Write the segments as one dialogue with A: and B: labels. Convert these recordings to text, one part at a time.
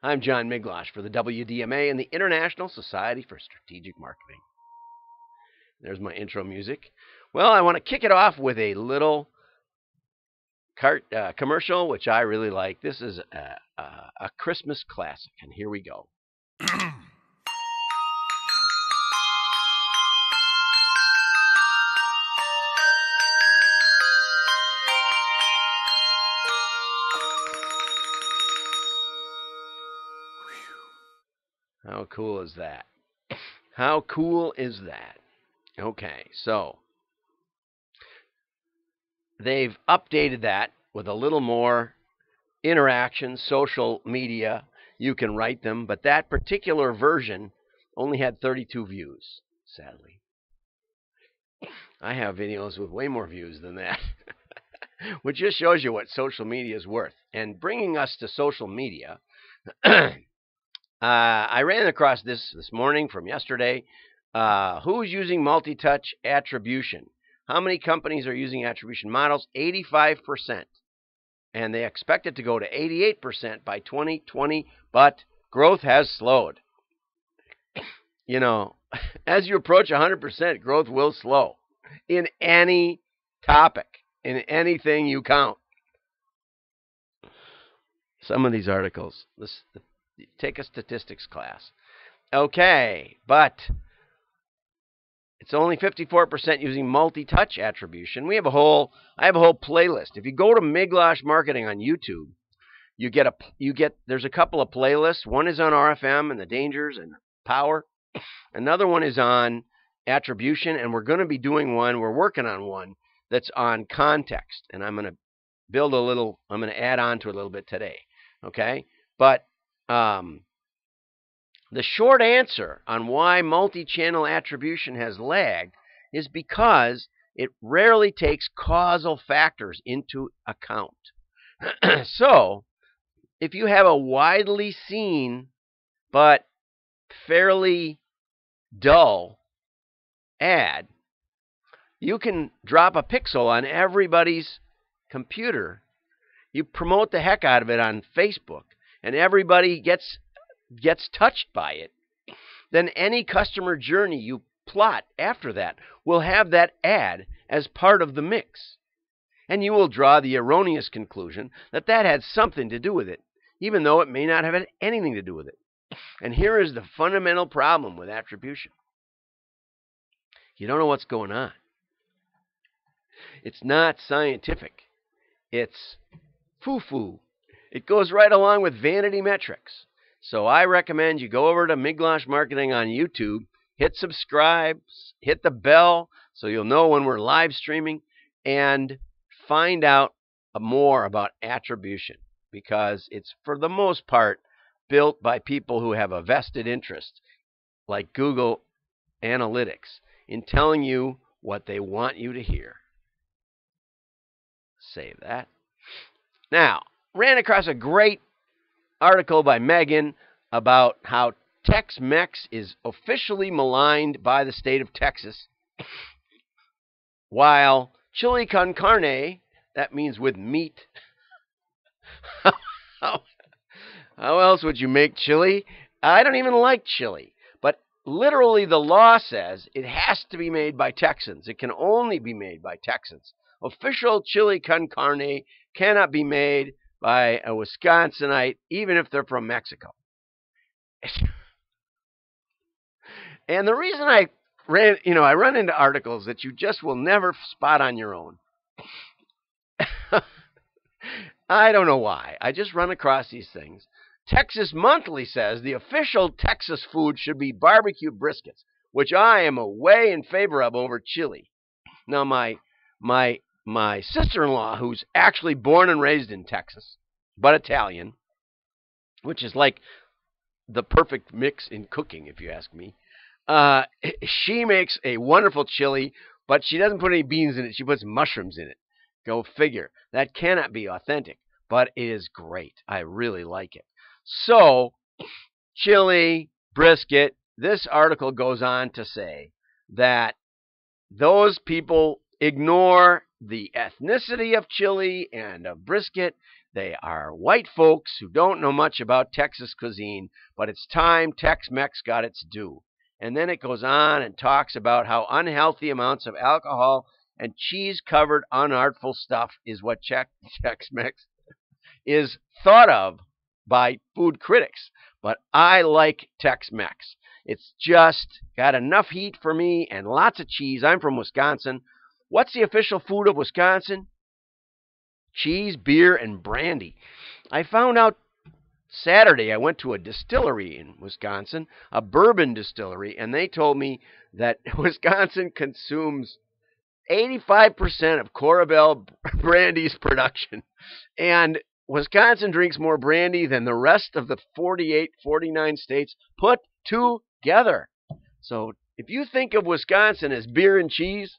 A: I'm John Miglosh for the WDMA and the International Society for Strategic Marketing. There's my intro music. Well, I want to kick it off with a little commercial, which I really like. This is a Christmas classic, and here we go. How cool is that? How cool is that? Okay, so they've updated that with a little more interaction, social media. You can write them, but that particular version only had 32 views, sadly. I have videos with way more views than that, which just shows you what social media is worth. And bringing us to social media, I ran across this morning from yesterday. Who's using multi-touch attribution? How many companies are using attribution models? 85%. And they expect it to go to 88% by 2020, but growth has slowed. You know, as you approach 100%, growth will slow in any topic, in anything you count. Some of these articles, take a statistics class. Okay, but it's only 54% using multi-touch attribution. I have a whole playlist. If you go to Miglosh Marketing on YouTube, there's a couple of playlists. One is on RFM and the dangers and power. Another one is on attribution, and we're going to be doing one. We're working on one that's on context, and I'm going to add on to it a little bit today. Okay, but the short answer on why multi-channel attribution has lagged is because it rarely takes causal factors into account. So, if you have a widely seen but fairly dull ad, you can drop a pixel on everybody's computer. You promote the heck out of it on Facebook, and everybody gets touched by it. Then any customer journey you plot after that will have that ad as part of the mix. And you will draw the erroneous conclusion that that had something to do with it, even though it may not have had anything to do with it. And here is the fundamental problem with attribution. You don't know what's going on. It's not scientific. It's foo-foo. It goes right along with vanity metrics. So I recommend you go over to Miglosh Marketing on YouTube, hit subscribe, hit the bell so you'll know when we're live streaming, and find out more about attribution, because it's for the most part built by people who have a vested interest, like Google Analytics, in telling you what they want you to hear. Save that. Now, ran across a great article by Megan about how Tex-Mex is officially maligned by the state of Texas, while chili con carne, that means with meat. How else would you make chili? I don't even like chili, but literally the law says it has to be made by Texans. It can only be made by Texans. Official chili con carne cannot be made by a Wisconsinite, even if they're from Mexico. And the reason I run into articles that you just will never spot on your own. I don't know why. I just run across these things. Texas Monthly says the official Texas food should be barbecue briskets, which I am way in favor of over chili. Now, my sister-in-law, who's actually born and raised in Texas, but Italian, which is like the perfect mix in cooking, if you ask me, she makes a wonderful chili, but she doesn't put any beans in it. She puts mushrooms in it. Go figure. That cannot be authentic, but it is great. I really like it. So, chili, brisket, this article goes on to say that those people ignore the ethnicity of chili and of brisket. They are white folks who don't know much about Texas cuisine, but it's time Tex-Mex got its due. And then it goes on and talks about how unhealthy amounts of alcohol and cheese-covered unartful stuff is what Tex-Mex is thought of by food critics. But I like Tex-Mex. It's just got enough heat for me and lots of cheese. I'm from Wisconsin. What's the official food of Wisconsin? Cheese, beer, and brandy. I found out Saturday I went to a distillery in Wisconsin, a bourbon distillery, and they told me that Wisconsin consumes 85% of Corabelle brandy's production. And Wisconsin drinks more brandy than the rest of the 48, 49 states put together. So if you think of Wisconsin as beer and cheese,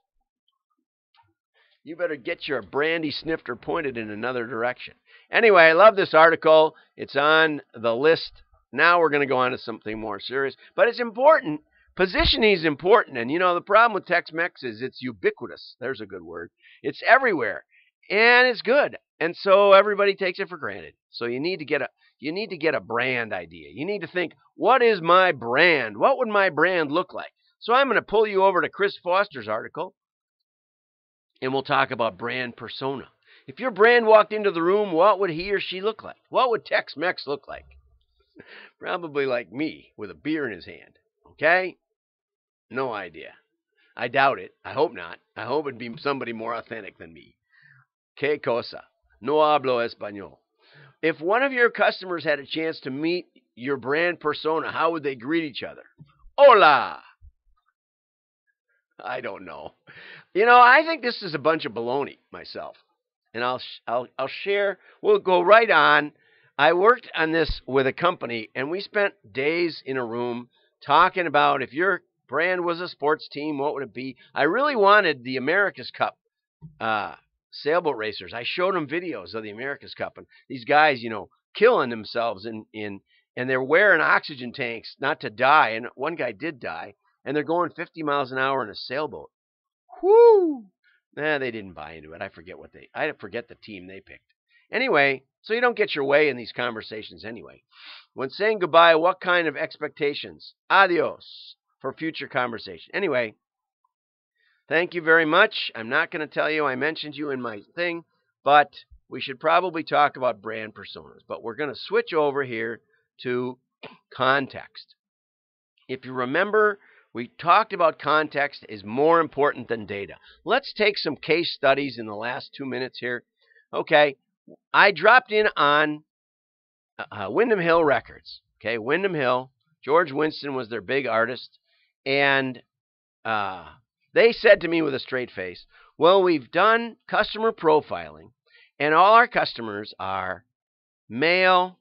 A: you better get your brandy snifter pointed in another direction. Anyway, I love this article. It's on the list. Now we're going to go on to something more serious. But it's important. Positioning is important. And, the problem with Tex-Mex is it's ubiquitous. There's a good word. It's everywhere. And it's good. And so everybody takes it for granted. So you need to get a brand idea. You need to think, what is my brand? What would my brand look like? So I'm going to pull you over to Chris Foster's article. And we'll talk about brand persona. If your brand walked into the room, what would he or she look like? What would Tex-Mex look like? Probably like me, with a beer in his hand. Okay? No idea. I doubt it. I hope not. I hope it'd be somebody more authentic than me. Que cosa? No hablo español. If one of your customers had a chance to meet your brand persona, how would they greet each other? Hola! I don't know. I think this is a bunch of baloney myself. And I'll share. We'll go right on. I worked on this with a company, and we spent days in a room talking about if your brand was a sports team, what would it be? I really wanted the America's Cup sailboat racers. I showed them videos of the America's Cup, and these guys, killing themselves and they're wearing oxygen tanks not to die. And one guy did die, and they're going 50 miles an hour in a sailboat. Whoo! They didn't buy into it. I forget the team they picked. Anyway, so you don't get your way in these conversations anyway. When saying goodbye, what kind of expectations? Adios for future conversation. Anyway, thank you very much. I'm not going to tell you I mentioned you in my thing, but we should probably talk about brand personas. But we're going to switch over here to context. If you remember, we talked about context is more important than data. Let's take some case studies in the last 2 minutes here. Okay, I dropped in on Windham Hill Records. Okay, Windham Hill. George Winston was their big artist. And they said to me with a straight face, well, we've done customer profiling, and all our customers are male,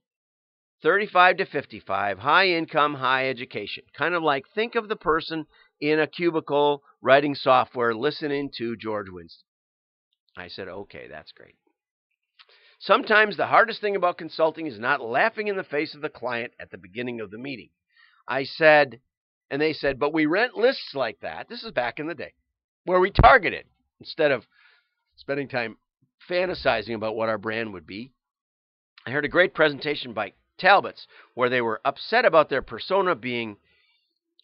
A: 35 to 55, high income, high education. Kind of like think of the person in a cubicle writing software listening to George Winston. I said, okay, that's great. Sometimes the hardest thing about consulting is not laughing in the face of the client at the beginning of the meeting. I said, and they said, but we rent lists like that. This is back in the day, where we targeted instead of spending time fantasizing about what our brand would be. I heard a great presentation by Talbot's where they were upset about their persona being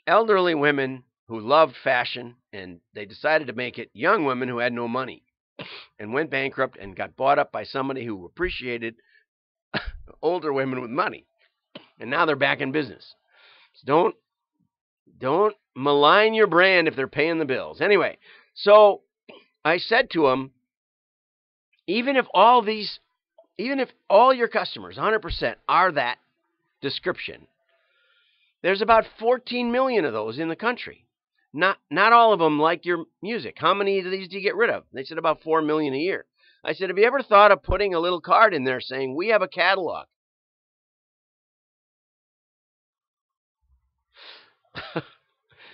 A: elderly women who loved fashion, and they decided to make it young women who had no money and went bankrupt and got bought up by somebody who appreciated older women with money. And now they're back in business. So don't malign your brand if they're paying the bills. Anyway, so I said to them, even if all your customers, 100%, are that description, there's about 14 million of those in the country. Not all of them like your music. How many of these do you get rid of? They said about 4 million a year. I said, have you ever thought of putting a little card in there saying, we have a catalog?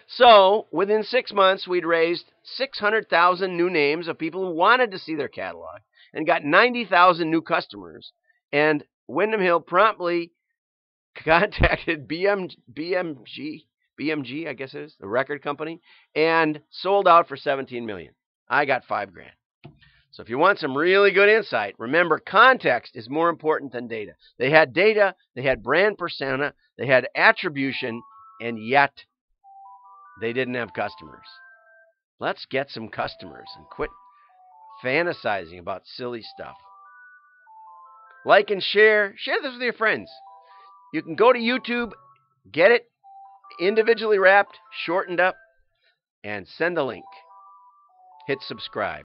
A: So, within 6 months, we'd raised 600,000 new names of people who wanted to see their catalog and got 90,000 new customers. And Windham Hill promptly contacted BMG, I guess it is, the record company, and sold out for $17 million. I got $5 grand. So if you want some really good insight, remember context is more important than data. They had data, they had brand persona, they had attribution, and yet they didn't have customers. Let's get some customers and quit fantasizing about silly stuff. Like and share. Share this with your friends. You can go to YouTube, get it individually wrapped, shortened up, and send a link. Hit subscribe.